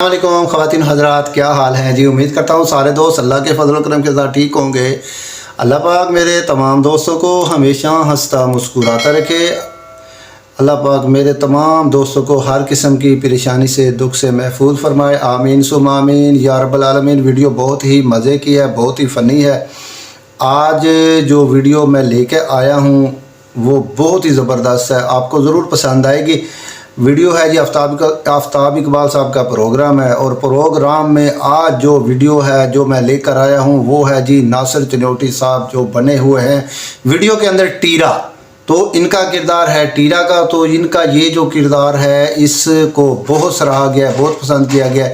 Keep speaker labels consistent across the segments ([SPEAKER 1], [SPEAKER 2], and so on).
[SPEAKER 1] अस्सलामुअलैकुम ख़वातीन हज़रात, क्या हाल हैं जी। उम्मीद करता हूँ सारे दोस्त अल्लाह के फजल करम के साथ ठीक होंगे। अल्लाह पाक मेरे तमाम दोस्तों को हमेशा हंसता मुस्कुराता रखे। अल्लाह पाक मेरे तमाम दोस्तों को हर किस्म की परेशानी से, दुख से महफूज फरमाए। आमीन सुम आमीन या रब्बल आलमीन। वीडियो बहुत ही मज़े की है, बहुत ही फ़नी है। आज जो वीडियो मैं लेके आया हूँ वो बहुत ही ज़बरदस्त है, आपको ज़रूर पसंद आएगी। वीडियो है जी आफ्ताब इकबाल साहब का प्रोग्राम है, और प्रोग्राम में आज जो वीडियो है जो मैं लेकर आया हूँ वो है जी नासिर चनोटी साहब जो बने हुए हैं वीडियो के अंदर टीरा। तो इनका किरदार है टीरा का। तो इनका ये जो किरदार है इसको बहुत सराहा गया, बहुत पसंद किया गया।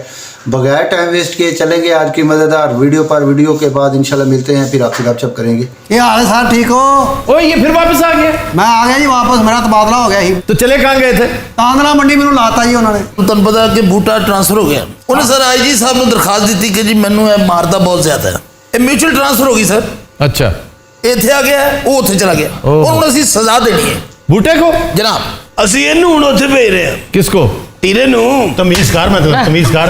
[SPEAKER 1] बगैर टाइम वेस्ट किए चलेंगे आज की मज़ेदार वीडियो पर। वीडियो के बाद इंशाल्लाह मिलते हैं, फिर आपसे गपशप करेंगे।
[SPEAKER 2] ये हाल है साहब, ठीक हो?
[SPEAKER 3] ओए ये फिर वापस आ गया?
[SPEAKER 2] मैं आ गया जी वापस, मेरा तबादला हो गया ही।
[SPEAKER 3] तो चले कहाँ गए थे?
[SPEAKER 2] तांदला मंडी मैंने लाता जी उन्होंने।
[SPEAKER 4] तुम पता कि बूटा ट्रांसफर हो गया। उन्हें सर IG साहब ने दरखास्त दी थी कि जी मैनू मारता बहुत ज्यादा है। ये म्यूचुअल ट्रांसफर हो गई सर।
[SPEAKER 3] अच्छा,
[SPEAKER 4] इथे आ गया वो उथे चला गया, उन्होंने असी सजा देनी है
[SPEAKER 3] बूटे को
[SPEAKER 4] जनाब। असी इनू हुण उथे भेज रहे हैं।
[SPEAKER 3] किसको?
[SPEAKER 4] टीरे नू।
[SPEAKER 5] तमीज़कार मतलब तमीज़कार।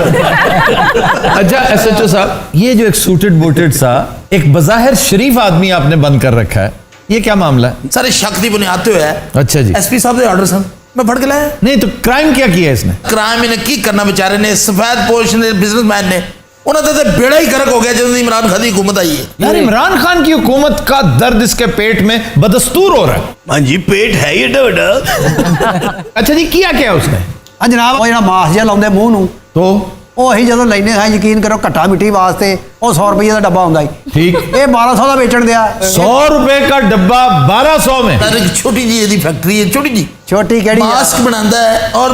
[SPEAKER 3] अच्छा SHO साहब, ये जो एक सूटेड बूटेड सा एक बज़ाहिर शरीफ आदमी आपने बंद कर रखा है, ये क्या मामला है?
[SPEAKER 4] सारे शक की बुनियाद पे है।
[SPEAKER 3] अच्छा जी।
[SPEAKER 4] SP साहब के ऑर्डर सन मैं फड़ के लाया।
[SPEAKER 3] नहीं तो क्राइम क्या किया इसने?
[SPEAKER 4] क्राइम इन्हें की करना, बेचारे ने सफेद पोश ने बिजनेसमैन ने उन्होंने तो बेड़ा ही गर्क हो गया जब इमरान खान की हुकूमत आई है।
[SPEAKER 3] यार इमरान खान की हुकूमत का दर्द इसके पेट में बदस्तूर हो रहा है।
[SPEAKER 4] हाँ जी, पेट है ही एडा बड़ा।
[SPEAKER 3] अच्छा जी, किया क्या उसने?
[SPEAKER 2] जनाब वो मास जिहा लाउंदे मूँह नूं,
[SPEAKER 3] तो
[SPEAKER 2] ਉਹ ਅਸੀਂ ਜਦੋਂ ਲੈਨੇ ਹਾਂ ਯਕੀਨ ਕਰੋ ਘੱਟਾ ਮਿੱਟੀ ਵਾਸਤੇ ਉਹ 100 ਰੁਪਏ ਦਾ ਡੱਬਾ ਹੁੰਦਾ ਸੀ।
[SPEAKER 3] ठीक।
[SPEAKER 2] ਇਹ 1200 ਦਾ ਵੇਚਣ ਦਿਆ।
[SPEAKER 3] 100 रुपए का डब्बा 1200 में?
[SPEAKER 4] सर एक छोटी जी ਇਹਦੀ फैक्ट्री है, छोटी जी
[SPEAKER 2] ਛੋਟੀ ਕਿਹੜੀ ਆ?
[SPEAKER 4] मास्क बनाता है और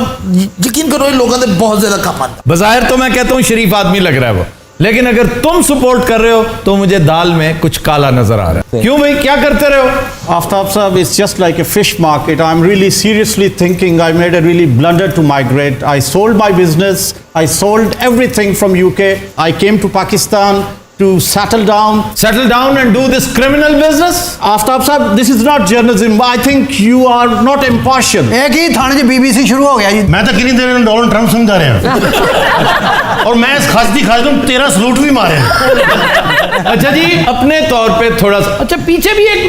[SPEAKER 4] यकीन करो ये लोगों ने बहुत ज्यादा काम आता।
[SPEAKER 3] बज़ाहिर तो मैं कहता हूँ शरीफ आदमी लग रहा है वो, लेकिन अगर तुम सपोर्ट कर रहे हो तो मुझे दाल में कुछ काला नजर आ रहा है। क्यों भाई, क्या करते रहे हो?
[SPEAKER 5] Aftab sahab, it's just like a fish market. I'm really seriously thinking I made a really blunder to migrate. I sold my business. I sold everything from UK. I came to Pakistan to settle down and do this criminal business. Aftab sahab, this is not journalism. I think you are not impartial.
[SPEAKER 2] ਇਹ ਕੀ ਥਾਣੇ 'ਚ BBC शुरू हो गया जी।
[SPEAKER 6] मैं तो किन्हीं देर Donald Trump समझा रहे हैं और मैं इस खासदी खास दूं 13 सलूट भी मारे हैं।
[SPEAKER 3] अच्छा जी, अपने तौर पे थोड़ा सा, अच्छा पीछे भी एक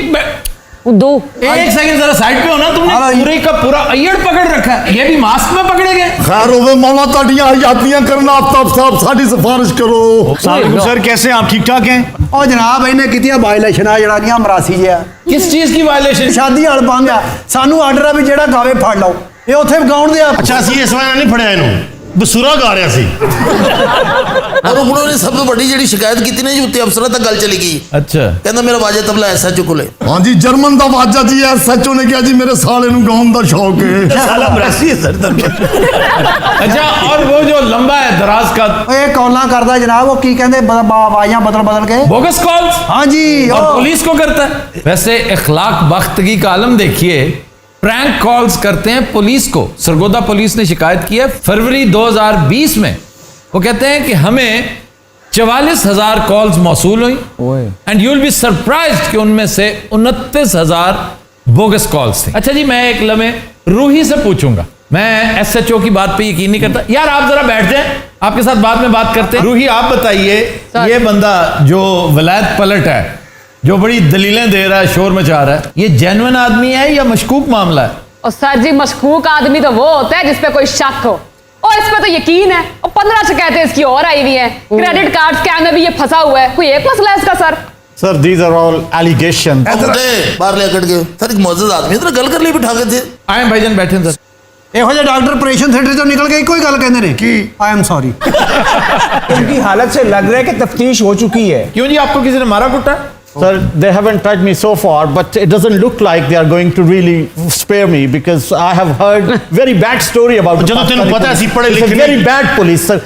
[SPEAKER 7] दो
[SPEAKER 3] एक सेकंड जरा साइड पे हो ना, तुमने पूरे का पूरा अय्यड़ पकड़ रखा है, ये भी मास्क में पकड़े गए।
[SPEAKER 6] खैर होवे मौला ताड़ियां हयातियां करना। आफ्ताब साहब साडी सिफारिश करो।
[SPEAKER 5] सर कैसे हैं आप? ठीक ठाक हैं?
[SPEAKER 2] ਉਹ ਜਨਾਬ ਇਹਨੇ ਕੀਤੀਆਂ ਵਾਇਲੇਸ਼ਨਾਂ ਜਿਹੜੀਆਂ ਮਰਾਸੀ ਜਿਹਾ
[SPEAKER 3] किस चीज की वायलेशन?
[SPEAKER 2] ਸ਼ਾਦੀ ਵਾਲ ਬੰਦ ਆ। ਸਾਨੂੰ ਆਰਡਰ ਆ ਵੀ ਜਿਹੜਾ ਗਾਵੇ ਫੜ ਲਓ, ਇਹ ਉੱਥੇ ਗਾਉਣ ਦੇ ਆ।
[SPEAKER 6] अच्छा ਅਸੀਂ ਇਸ ਵਾਰ ਨਹੀਂ ਫੜਿਆ ਇਹਨੂੰ, ਬਸੂਰਾ ਗਾ ਰਿਹਾ ਸੀ।
[SPEAKER 4] और उन्होंने सब तो बड़ी जी शिकायत की ना जी, उत्ते अफसर तक गल चली गई।
[SPEAKER 3] अच्छा,
[SPEAKER 4] कहना मेरा वाजा तबला SHO को ले।
[SPEAKER 6] हाँ जी, जर्मन ਦਾ ਵਾਜਾ ਜੀ SHO ਨੇ ਕਿਹਾ ਜੀ ਮੇਰੇ ਸਾਲੇ ਨੂੰ ਗਾਉਣ ਦਾ ਸ਼ੌਕ ਹੈ।
[SPEAKER 4] साला मरासी है सर तब।
[SPEAKER 3] अच्छा और वो जो लंबा है दराज का
[SPEAKER 2] ਇਹ ਕੌਲਾਂ ਕਰਦਾ ਜਨਾਬ, ਉਹ ਕੀ ਕਹਿੰਦੇ ਆਵਾਜ਼ਾਂ बदल के।
[SPEAKER 3] Bogus calls?
[SPEAKER 2] हाँ जी।
[SPEAKER 3] और पुलिस को करता है। वैसे इखलाक बख्तगी का आलम देखिए, प्रैंक कॉल्स करते हैं पुलिस को। सरगोदा पुलिस ने शिकायत की है फरवरी 2020 में। वो कहते हैं कि हमें 44,000 कॉल्स मौसूल हुई and you will be surprised कि उनमें से 29,000 बोगस कॉल्स थे। अच्छा जी, मैं एक लम्हे रूही से पूछूंगा, मैं SHO की बात पे यकीन नहीं करता। यार आप जरा बैठ जाएं, आपके साथ बाद में बात करते हैं। रूही आप बताइए, ये बंदा जो वलायत पलट है, जो बड़ी दलीलें दे रहा है, शोर मचा रहा है, ये जेन्युइन आदमी है या मशकूक मामला है?
[SPEAKER 7] और सर जी, मशकूक आदमी तो वो होता है जिसपे कोई शक हो, और इस पे तो यकीन है। और 15 शिकायतें इसकी और आई हुई हैं। क्रेडिट कार्ड स्कैम में भी ये फंसा हुआ है। कोई एक मसला है इसका sir?
[SPEAKER 5] Sir, these are all allegations.
[SPEAKER 4] बाहर ले कट गए सर। एक मौजूद आदमी इधर गल कर लिए बिठा के थे।
[SPEAKER 3] आए भाईजान, बैठे सर।
[SPEAKER 2] ਇਹੋ ਜਿਹੇ ਡਾਕਟਰ ਆਪਰੇਸ਼ਨ ਥੀਏਟਰ ਤੋਂ ਨਿਕਲ ਕੇ ਇੱਕੋ ਹੀ ਗੱਲ ਕਹਿੰਦੇ ਨੇ ਕਿ आई एम सॉरी।
[SPEAKER 8] उनकी हालत से लग रहा है कि तफ्तीश हो चुकी है।
[SPEAKER 3] क्यों जी, आपको किसी ने मारा कुटा?
[SPEAKER 5] Sir, they haven't tried me so far, but it doesn't look like they are going to really spare me because I have heard very bad story about the
[SPEAKER 6] ਜਦੋਂ ਤੈਨੂੰ
[SPEAKER 5] Pakistani
[SPEAKER 6] ਪਤਾ
[SPEAKER 5] police.
[SPEAKER 6] ਅਸੀਂ ਪੜ੍ਹੇ
[SPEAKER 5] It's a
[SPEAKER 6] ਲਿਖੇ
[SPEAKER 5] very
[SPEAKER 6] नहीं।
[SPEAKER 5] bad police, sir.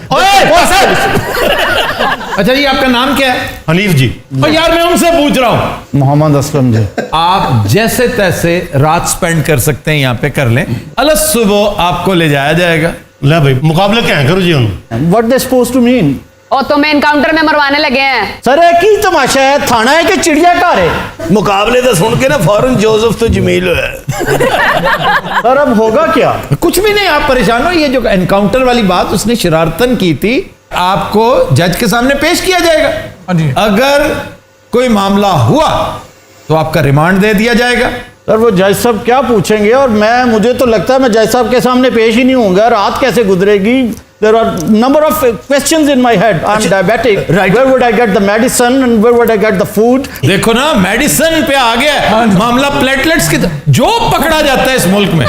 [SPEAKER 3] अच्छा जी, आपका नाम क्या है?
[SPEAKER 6] हनीफ जी।
[SPEAKER 3] और यार मैं उनसे पूछ रहा हूँ,
[SPEAKER 5] Mohammad Aslam ji.
[SPEAKER 3] आप जैसे तैसे रात स्पेंड कर सकते हैं, यहाँ पे कर लें, अलग सुबह आपको ले जाया जाएगा।
[SPEAKER 6] ले भाई मुकाबले क्या करो जी उन।
[SPEAKER 5] What they supposed to mean?
[SPEAKER 7] और तुम्हें इनकाउंटर में मरवाने लगे हैं।
[SPEAKER 5] सर एक ही तमाशा है, थाना है कि चिड़ियाघर है?
[SPEAKER 4] मुकाबले तो सुन के ना फौरन जोसेफ तो जमील है।
[SPEAKER 5] सर अब होगा क्या?
[SPEAKER 3] कुछ भी नहीं, आप परेशान हो। ये जो एनकाउंटर वाली बात उसने शरारतन की थी, आपको जज के सामने पेश किया जाएगा। अगर कोई मामला हुआ तो आपका रिमांड दे दिया जाएगा।
[SPEAKER 5] सर वो जज साहब क्या पूछेंगे? और मुझे तो लगता है मैं जज साहब के सामने पेश ही नहीं होऊंगा। रात कैसे गुजरेगी? There are number of questions in my head. I'm diabetic. Right. Where would I get the medicine and where would I get the food?
[SPEAKER 3] देखो ना, मेडिसिन पे आ गया मामला। प्लेटलेट्स की जो पकड़ा जाता है इस मुल्क में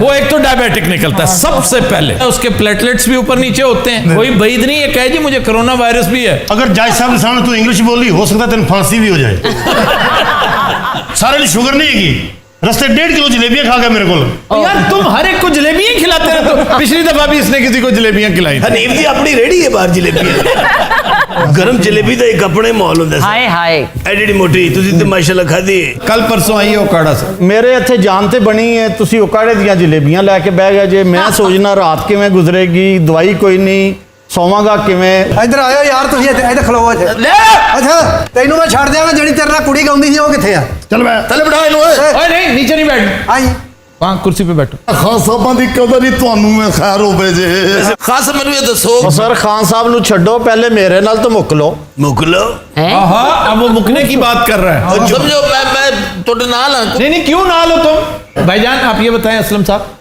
[SPEAKER 3] वो एक तो डायबिटिक निकलता है सबसे पहले, उसके प्लेटलेट्स भी ऊपर नीचे होते हैं। कोई बईद नहीं है कहे जी मुझे कोरोना वायरस भी है।
[SPEAKER 6] अगर जज साहब के सामने तू इंग्लिश बोली, हो सकता है तेन फांसी भी हो जाए। सारे लिए शुगर नहीं है, रस्ते 1.5 किलो जलेबियां खा गए मेरे को।
[SPEAKER 3] यार तुम हर एक को जलेबियां खिलाते रहते हो। पिछली दफा भी इसने किसी को जलेबियां खिलाई।
[SPEAKER 4] हनीफ जी अपनी रेडी है बाहर जलेबी। गरम जलेबी तो एक अपने मॉल होता है।
[SPEAKER 7] हाय हाय
[SPEAKER 4] एडी मोटी तुसी तो माशाल्लाह खादी।
[SPEAKER 3] कल परसों आई है ओकाड़ा से।
[SPEAKER 5] मेरे इत्थे जान ते बनी है, तुसी उकाड़े दियां जलेबियां लैके बह गए जे। मैं सोचना रात किवें गुजरेगी, दवाई कोई नहीं, सोवांगा किवें।
[SPEAKER 2] ਇੱਧਰ ਆਇਓ ਯਾਰ ਤੁਸੀਂ ਇੱਥੇ ਖਲੋਵੋ ਇੱਥੇ। ਅੱਛਾ ਤੈਨੂੰ ਮੈਂ ਛੱਡ ਦਿਆਂਗਾ, ਜਿਹੜੀ ਤੇਰੇ ਨਾਲ ਕੁੜੀ ਗਾਉਂਦੀ ਸੀ ਉਹ ਕਿੱਥੇ ਆ?
[SPEAKER 6] चल मैं
[SPEAKER 4] तले बिठा इनू ओए।
[SPEAKER 3] ओए नहीं, नीचे नहीं बैठ,
[SPEAKER 2] ਹਾਂਜੀ
[SPEAKER 3] वहां कुर्सी पे बैठो।
[SPEAKER 6] खान साहबां दी कदर ही ਤੁਹਾਨੂੰ ਮੈਂ ਖੈਰ ਹੋਵੇ ਜੇ।
[SPEAKER 4] खास मैनू ये दसो
[SPEAKER 5] और सर खान साहब नु छड्डो, पहले मेरे नाल तो मुक लो।
[SPEAKER 4] मुक लो।
[SPEAKER 3] आहा, अब वो मुकने की बात कर रहा है।
[SPEAKER 4] और समझो मैं तोड़े नाल हां।
[SPEAKER 3] नहीं नहीं, क्यों ना लो तुम? भाईजान आप ये बताएं असलम साहब,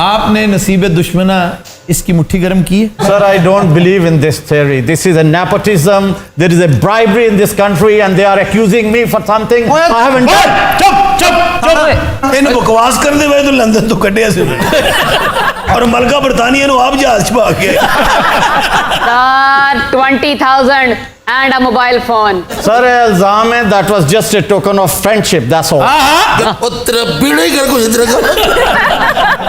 [SPEAKER 3] आपने नसीब दुश्मना इसकी मुट्ठी गर्म की है?
[SPEAKER 5] Sir, I don't believe in this theory. This is a nepotism. There is a bribery in this country and they are accusing me for something I haven't done.
[SPEAKER 4] चुप चुप चुप। इन बकवास करते हुए तो लंदन तो कटिया से और मलका बरतानिया नु आप जहाज छपा के।
[SPEAKER 7] Sir 20,000 and a mobile phone.
[SPEAKER 5] Sir, ilzam hai that was just a token of friendship. That's all.
[SPEAKER 4] ओ तेरा बीड़ा ही कर कुछ इधर का।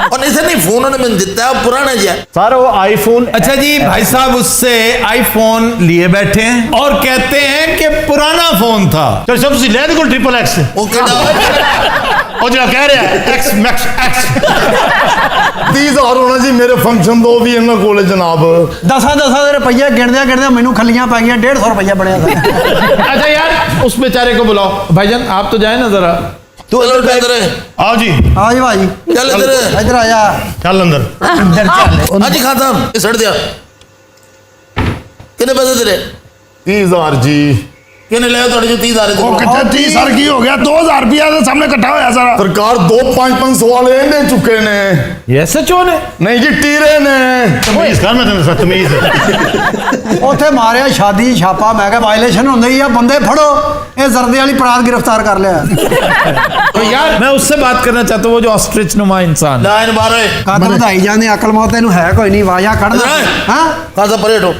[SPEAKER 4] और ऐसा नहीं फोन उन्होंने मैंने दिता है पुराना जा।
[SPEAKER 5] Sir, वो iPhone।
[SPEAKER 3] अच्छा जी, भाई साहब उससे आईफोन लिए बैठे हैं और कहते हैं कि पुराना फोन था।
[SPEAKER 6] चल सब तुसी ले दे कोल XXX
[SPEAKER 4] वो कहता
[SPEAKER 6] ਉਹ ਜਿਹੜਾ ਕਹਿ ਰਿਹਾ X Max X 30,000 ਹੋਣਾ ਜੀ ਮੇਰੇ ਫੰਕਸ਼ਨ ਤੋਂ ਵੀ ਇਹਨਾਂ ਕੋਲ ਜਨਾਬ।
[SPEAKER 2] 10 ਦੇ ਰੁਪਈਏ ਗਿਣਦਿਆਂ ਮੈਨੂੰ ਖੱਲੀਆਂ ਪੈ ਗਈਆਂ, 150 रुपया ਬਣਿਆ था।
[SPEAKER 3] अच्छा यार उस बेचारे को बुलाओ। भाईजान आप तो जाए ना जरा।
[SPEAKER 4] तू अंदर अंदर है।
[SPEAKER 6] आओ जी
[SPEAKER 2] ਆ ਜੀ ਭਾਜੀ
[SPEAKER 4] चल इधर
[SPEAKER 2] ਇੱਧਰ ਆ ਜਾ।
[SPEAKER 6] ਚੱਲ ਅੰਦਰ।
[SPEAKER 2] ਅੰਦਰ ਚੱਲ।
[SPEAKER 4] हाजी खान साहब ये सड़ दिया। कितने पैसे तेरे?
[SPEAKER 6] 30,000 जी।
[SPEAKER 4] कितने ले थोड़े जो 30,000
[SPEAKER 6] ਉਹ ਕਿੱਥੇ 30 ਸਰ ਕੀ ਹੋ ਗਿਆ 2,000 ਰੁਪਇਆ ਦੇ ਸਾਹਮਣੇ ਇਕੱਠਾ ਹੋਇਆ ਸਾਰਾ। ਸਰਕਾਰ 2-500 ਵਾਲੇ ਇਹਨੇ ਚੁੱਕੇ ਨੇ।
[SPEAKER 3] ये सचो ने?
[SPEAKER 6] ਨਹੀਂ ਜੀ ਟੀਰੇ ਨੇ। ਤਮੀਜ਼ ਕਰ ਮੈਂ ਤੈਨੂੰ ਤਮੀਜ਼।
[SPEAKER 2] ਉੱਥੇ ਮਾਰਿਆ ਸ਼ਾਦੀ ਛਾਪਾ, ਮੈਂ ਕਿਹਾ ਵਾਇਲੇਸ਼ਨ ਹੁੰਦੀ ਹੀ ਆ, ਬੰਦੇ ਫੜੋ। ਇਹ ਜ਼ਰਦੇ ਵਾਲੀ ਪਰਾਤ ਗ੍ਰਿਫਤਾਰ ਕਰ ਲਿਆ।
[SPEAKER 3] तो यार मैं उससे बात करना चाहता हूँ, वो जो ऑस्ट्रिच नुमा इंसान।
[SPEAKER 4] लाइन मारे
[SPEAKER 2] ਕੱਦ ਵਧਾਈ ਜਾਂਦੇ, ਅਕਲ ਮੌਤ ਤੈਨੂੰ ਹੈ ਕੋਈ ਨਹੀਂ, ਵਾਜਾ ਕੱਢਦਾ। ਹਾਂ
[SPEAKER 4] खान साहब परे हटो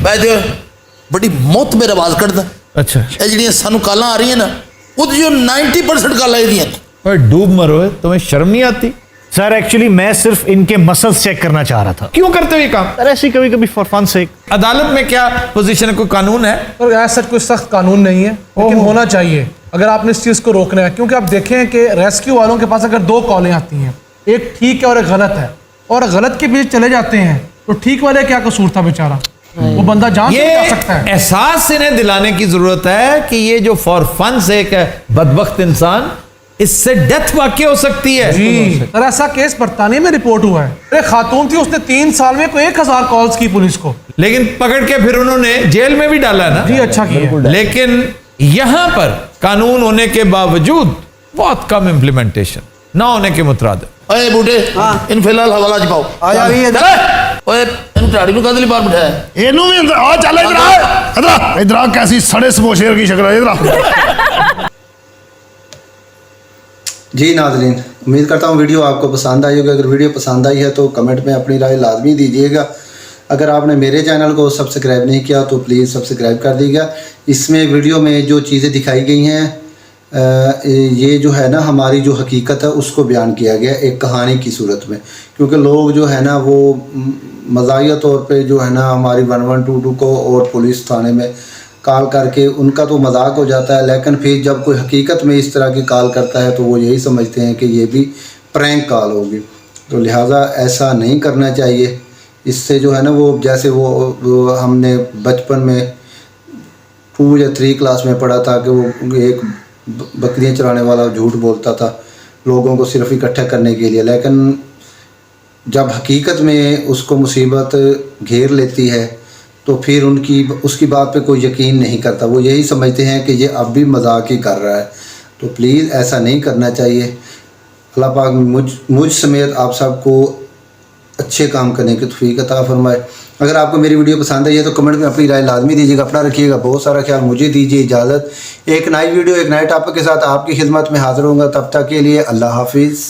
[SPEAKER 4] बैठे बड़ी मौत मेरा आवाज कटदा।
[SPEAKER 3] अच्छा
[SPEAKER 4] ਇਹ ਜਿਹੜੀਆਂ ਸਾਨੂੰ ਕਾਲਾਂ ਆ ਰਹੀਆਂ ਨਾ ਉਹਦੇ ਜੋ 90% ਕਾਲਾਂ ਇਹਦੀਆਂ ਨੇ।
[SPEAKER 3] ओए डूब मरो, तुम्हें शर्म नहीं आती?
[SPEAKER 9] सर एक्चुअली मैं सिर्फ इनके मसल्स चेक करना चाह रहा था।
[SPEAKER 3] क्यों करते हो ये काम?
[SPEAKER 9] सर ऐसे कभी कभी फॉर फन सेक।
[SPEAKER 3] अदालत में क्या पोजीशन है, कोई कानून है?
[SPEAKER 10] और ऐसा कोई सख्त कानून नहीं है, लेकिन होना चाहिए अगर आपने इस चीज़ को रोकना है। क्योंकि आप देखें कि रेस्क्यू वालों के पास अगर 2 कॉलें आती हैं, एक ठीक है और एक गलत है, और गलत के पीछे चले जाते हैं तो ठीक वाले क्या कसूर था बेचारा, वो बंदा जान से जा सकता है।
[SPEAKER 3] एहसास इन्हें दिलाने की जरूरत है कि ये जो फॉर फन से एक बदबख्त इंसान, इससे डेथ वाकई हो सकती है।
[SPEAKER 10] जी सर, ऐसा केस बरतानिया में रिपोर्ट हुआ है। एक खातून थी, उसने 3 साल में कोई 1000 कॉल्स की पुलिस को,
[SPEAKER 3] लेकिन पकड़ के फिर उन्होंने जेल में भी डाला ना।
[SPEAKER 10] जी अच्छा किया।
[SPEAKER 3] लेकिन यहां पर कानून होने के बावजूद बहुत कम इम्प्लीमेंटेशन ना होने के मुतराद।
[SPEAKER 4] ओए बूढ़े इन फिलहाल हवाला च पाओ।
[SPEAKER 2] ਆ ਜਾ ਵੀ ਇੱਧਰ।
[SPEAKER 4] ओए इन ठाड़ी नु कादली बाहर बिठाया
[SPEAKER 6] ਇਹਨੂੰ ਵੀ ਅੰਦਰ ਆ ਚੱਲ ਇਧਰ ਆ ਇਧਰ ਆ ਕੈਸੀ ਸੜੇ ਸਮੋਸੇ की शक्ल है इधर आ।
[SPEAKER 1] जी नाज़रीन, उम्मीद करता हूँ वीडियो आपको पसंद आई होगी। अगर वीडियो पसंद आई है तो कमेंट में अपनी राय लाजमी दीजिएगा। अगर आपने मेरे चैनल को सब्सक्राइब नहीं किया तो प्लीज़ सब्सक्राइब कर दीजिएगा। इसमें वीडियो में जो चीज़ें दिखाई गई हैं ये जो है ना हमारी जो हकीकत है उसको बयान किया गया एक कहानी की सूरत में। क्योंकि लोग जो है ना वो मज़ाहिया तौर पे जो है ना हमारी 1122 को और पुलिस थाने में कॉल करके उनका तो मजाक हो जाता है, लेकिन फिर जब कोई हकीकत में इस तरह की कॉल करता है तो वो यही समझते हैं कि ये भी प्रैंक कॉल होगी। तो लिहाजा ऐसा नहीं करना चाहिए। इससे जो है ना वो जैसे वो हमने बचपन में 2 या 3 क्लास में पढ़ा था कि वो एक बकरियां चराने वाला झूठ बोलता था लोगों को सिर्फ इकट्ठा करने के लिए, लेकिन जब हकीकत में उसको मुसीबत घेर लेती है तो फिर उसकी बात पे कोई यकीन नहीं करता। वो यही समझते हैं कि ये अब भी मजाक ही कर रहा है। तो प्लीज़ ऐसा नहीं करना चाहिए। अल्लाह पाक मुझ समेत आप सबको अच्छे काम करने की तौफीक अता फरमाए। अगर आपको मेरी वीडियो पसंद आई है तो कमेंट में अपनी राय लाजमी दीजिएगा। अपना रखिएगा बहुत सारा ख्याल। मुझे दीजिए इजाज़त। एक नई वीडियो एक नए टॉपिक के साथ आपकी खिदमत में हाज़िर होऊंगा। तब तक के लिए अल्लाह हाफिज़।